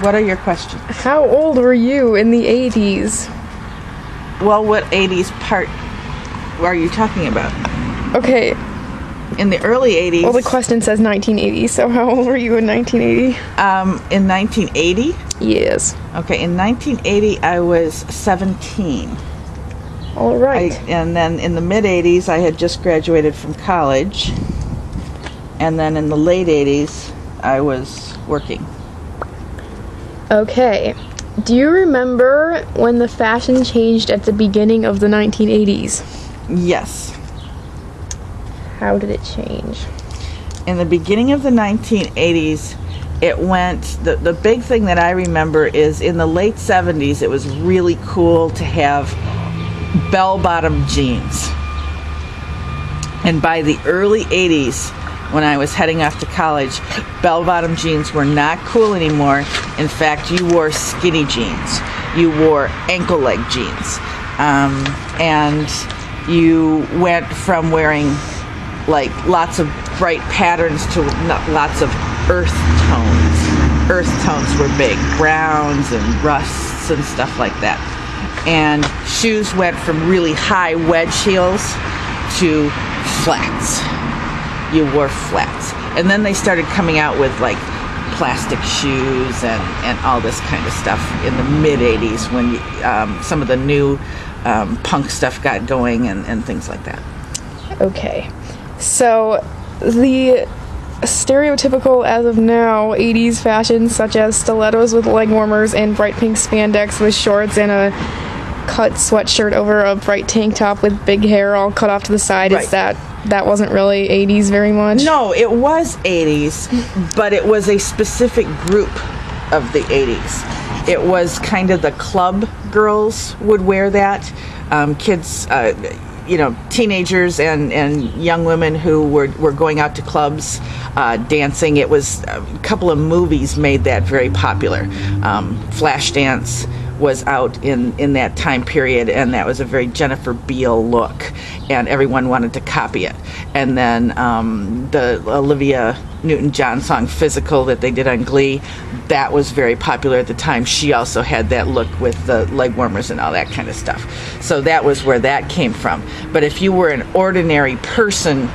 What are your questions? How old were you in the 80s? Well, what 80s part are you talking about? Okay. In the early 80s. Well, the question says 1980, so how old were you in 1980? In 1980? Yes. Okay, in 1980, I was 17. All right. And then in the mid-80s, I had just graduated from college. And then in the late 80s, I was working. Okay. Do you remember when the fashion changed at the beginning of the 1980s? Yes. How did it change? In the beginning of the 1980s, it went, the big thing that I remember is in the late 70s, it was really cool to have bell-bottom jeans. And by the early 80s, when I was heading off to college, bell-bottom jeans were not cool anymore. In fact, you wore skinny jeans. You wore ankle-leg jeans. And you went from wearing like lots of bright patterns to lots of earth tones. Earth tones were big, browns and rusts and stuff like that. And shoes went from really high wedge heels to flats. You wore flats. And then they started coming out with like plastic shoes and all this kind of stuff in the mid-80s when some of the new punk stuff got going and things like that. Okay. So, the stereotypical, as of now, 80s fashion, such as stilettos with leg warmers and bright pink spandex with shorts and a cut sweatshirt over a bright tank top with big hair all cut off to the side, right. Is that wasn't really 80s very much? No, it was 80s, but it was a specific group of the 80s. It was kind of the club girls would wear that. Kids... teenagers and young women who were going out to clubs, dancing. It was a couple of movies made that very popular. Flashdance was out in that time period, and that was a very Jennifer Beal look, and everyone wanted to copy it. And then the Olivia Newton-John song Physical that they did on Glee, that was very popular at the time. She also had that look with the leg warmers and all that kind of stuff. So that was where that came from. But if you were an ordinary person,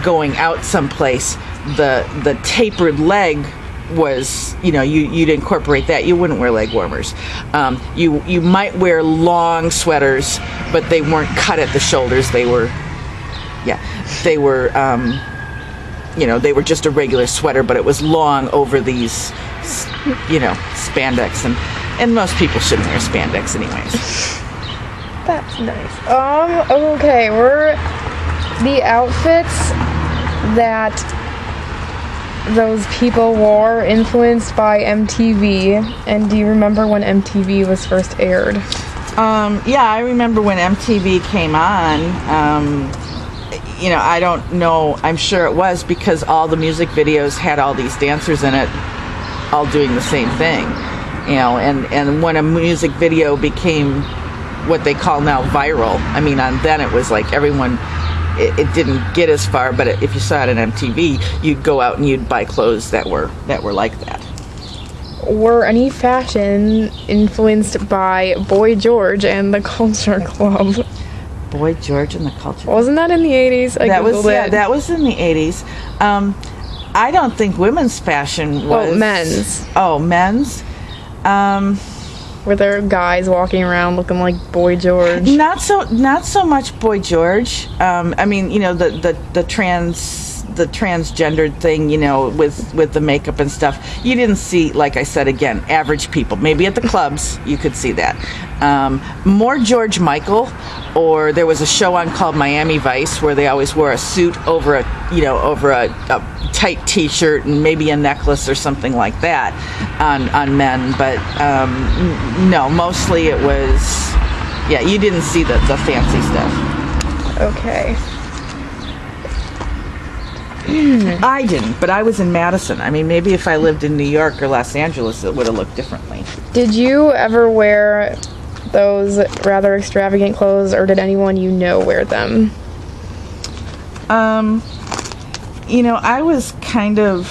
going out someplace, the tapered leg was, you'd incorporate that. You wouldn't wear leg warmers. You might wear long sweaters, but they weren't cut at the shoulders. They were they were just a regular sweater, but it was long over these, spandex, and most people shouldn't wear spandex anyways. That's nice. Okay, were the outfits that those people wore influenced by MTV, and do you remember when MTV was first aired? Yeah, I remember when MTV came on. I don't know, I'm sure it was because all the music videos had all these dancers in it all doing the same thing, and when a music video became what they call now viral, then it was like everyone, it didn't get as far, but if you saw it on MTV, you'd go out and you'd buy clothes that were like that. Were any fashion influenced by Boy George and the Culture Club? Boy George and the Culture Club. Wasn't that in the 80s? That was in the 80s. I don't think women's fashion was... Oh, men's. Oh, men's? Were there guys walking around looking like Boy George? Not so much Boy George. The transgendered thing, with the makeup and stuff. You didn't see, like I said again, average people. Maybe at the clubs you could see that. More George Michael, or there was a show on called Miami Vice where they always wore a suit over a tight T-shirt and maybe a necklace or something like that on men. But no, mostly it was, you didn't see the fancy stuff. Okay. I didn't, but I was in Madison. Maybe if I lived in New York or Los Angeles, it would have looked differently. Did you ever wear those rather extravagant clothes, or did anyone you know wear them? I was kind of...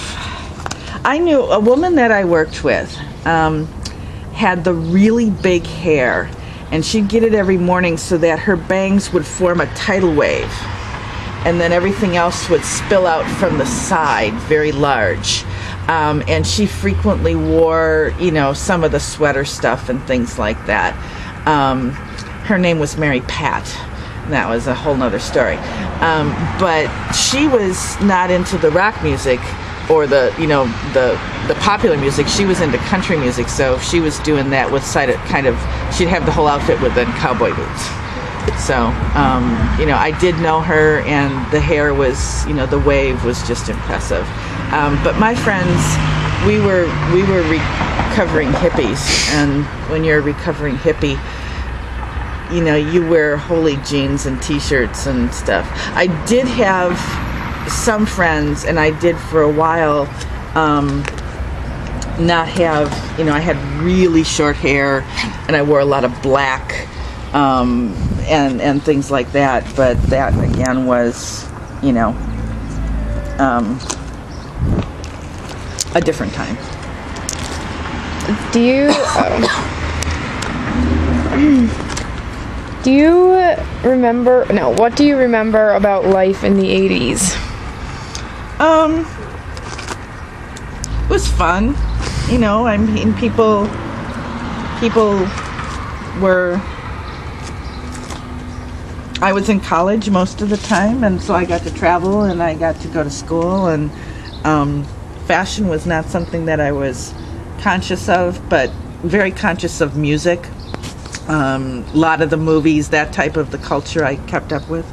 I knew a woman that I worked with had the really big hair, and she'd get it every morning so that her bangs would form a tidal wave, and then everything else would spill out from the side, very large. And she frequently wore, some of the sweater stuff and things like that. Her name was Mary Pat. That was a whole nother story. But she was not into the rock music or the popular music. She was into country music, so she was doing that with she'd have the whole outfit with then cowboy boots. So, I did know her, and the hair was, the wave was just impressive. But my friends, we were recovering hippies, and when you're a recovering hippie, you wear holey jeans and t-shirts and stuff. I did have some friends, and I did for a while not have, I had really short hair, and I wore a lot of black and things like that, but that again was, a different time. Do you remember, what do you remember about life in the 80s? It was fun. I mean, people were, I was in college most of the time, and so I got to travel and I got to go to school, and fashion was not something that I was conscious of, but very conscious of music. A lot of the movies, that type of the culture I kept up with.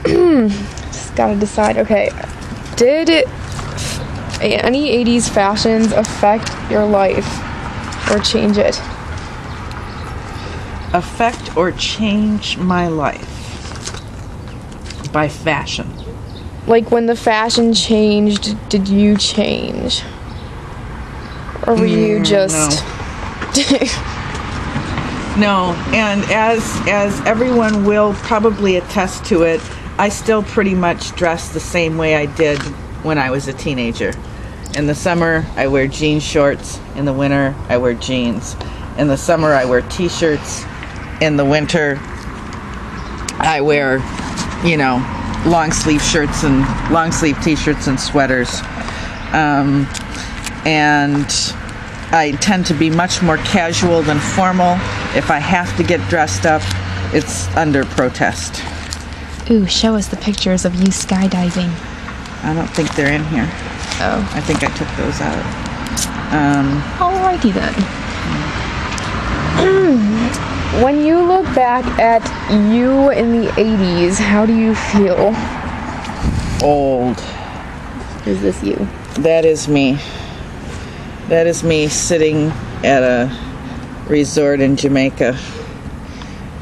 Just gotta decide. Okay, did any 80s fashions affect your life or change it? Affect or change my life by fashion? Like, when the fashion changed, did you change? Or were you just... No, and as everyone will probably attest to it, I still pretty much dress the same way I did when I was a teenager. In the summer, I wear jean shorts. In the winter, I wear jeans. In the summer, I wear t-shirts. In the winter, I wear, long sleeve shirts and long sleeve t-shirts and sweaters. And I tend to be much more casual than formal. If I have to get dressed up, it's under protest. Ooh, show us the pictures of you skydiving. I don't think they're in here. Oh. I think I took those out. Alrighty then. When you look back at you in the 80s, how do you feel? Old. Is this you? That is me. That is me sitting at a resort in Jamaica,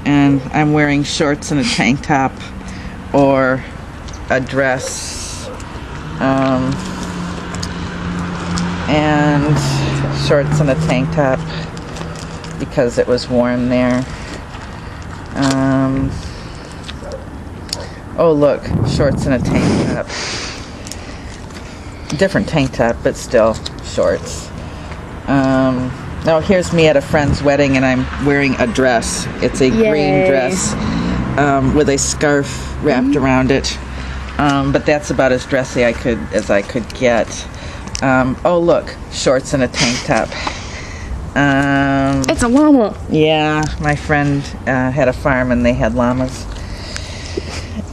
and I'm wearing shorts and a tank top or a dress, and shorts and a tank top because it was warm there. Oh look, shorts and a tank top. Different tank top, but still shorts. Now here's me at a friend's wedding, and I'm wearing a dress. It's a green dress with a scarf wrapped around it. But that's about as dressy as I could get. Oh look, shorts and a tank top. It's a llama. Yeah, my friend had a farm and they had llamas.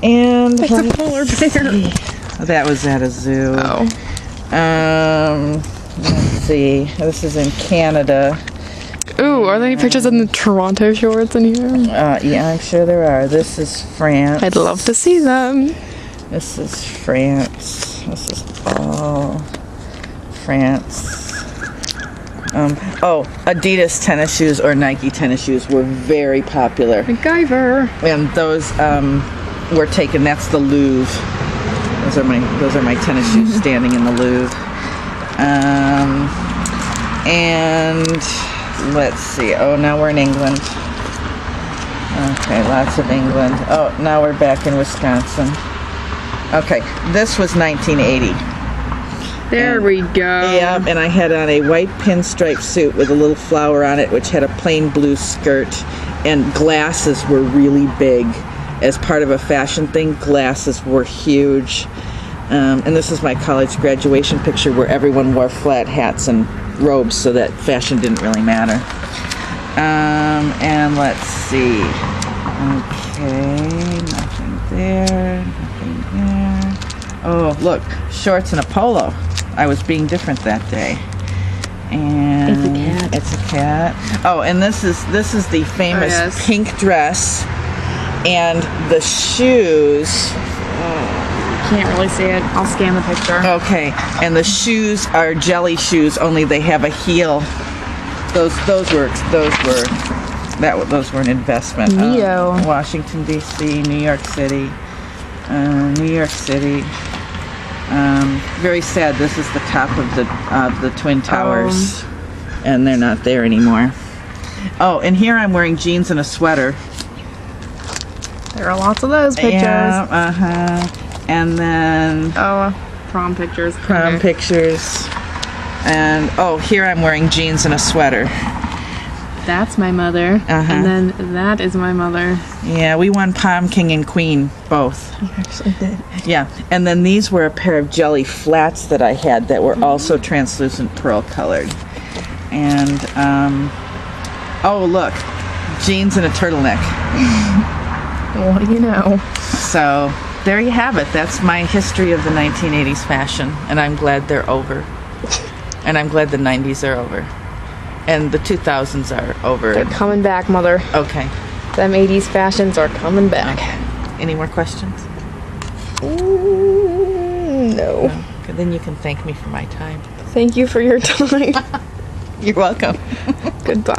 And It's a polar bear. that was at a zoo. Oh. Let's see. This is in Canada. Ooh, are there any pictures of the Toronto shorts in here? Yeah, I'm sure there are. This is France. I'd love to see them. This is France. This is all France. Adidas tennis shoes or Nike tennis shoes were very popular. MacGyver. And those were taken. That's the Louvre. Those are my tennis shoes standing in the Louvre. And let's see. Oh, now we're in England. Okay, lots of England. Oh, now we're back in Wisconsin. Okay, this was 1980. There we go. Yeah, and I had on a white pinstripe suit with a little flower on it, which had a plain blue skirt, and glasses were really big. As part of a fashion thing, glasses were huge. And this is my college graduation picture where everyone wore flat hats and robes, so that fashion didn't really matter. And let's see. Okay, nothing there, nothing there. Oh, look, shorts and a polo. I was being different that day. And It's a cat. It's a cat. Oh, and this is the famous yes. pink dress and the shoes. Can't really see it. I'll scan the picture. Okay, and the shoes are jelly shoes, only they have a heel. Those were an investment. Neato. Washington D.C., New York City, New York City. Very sad. This is the top of the Twin Towers, and they're not there anymore. Oh, and here I'm wearing jeans and a sweater. There are lots of those pictures. Yeah, and then Oh, prom pictures. prom Okay. pictures. And oh, here I'm wearing jeans and a sweater. That's my mother. And then that is my mother. Yeah, we won prom king and queen both. Actually did. Yeah, and then these were a pair of jelly flats that I had that were also translucent pearl colored. And oh look, jeans and a turtleneck. What do you know? So there you have it. That's my history of the 1980s fashion, and I'm glad they're over. And I'm glad the 90s are over. And the 2000s are over. They're coming back, mother. Okay. Them 80s fashions are coming back. Any more questions? No. Okay, then you can thank me for my time. Thank you for your time. You're welcome. Goodbye.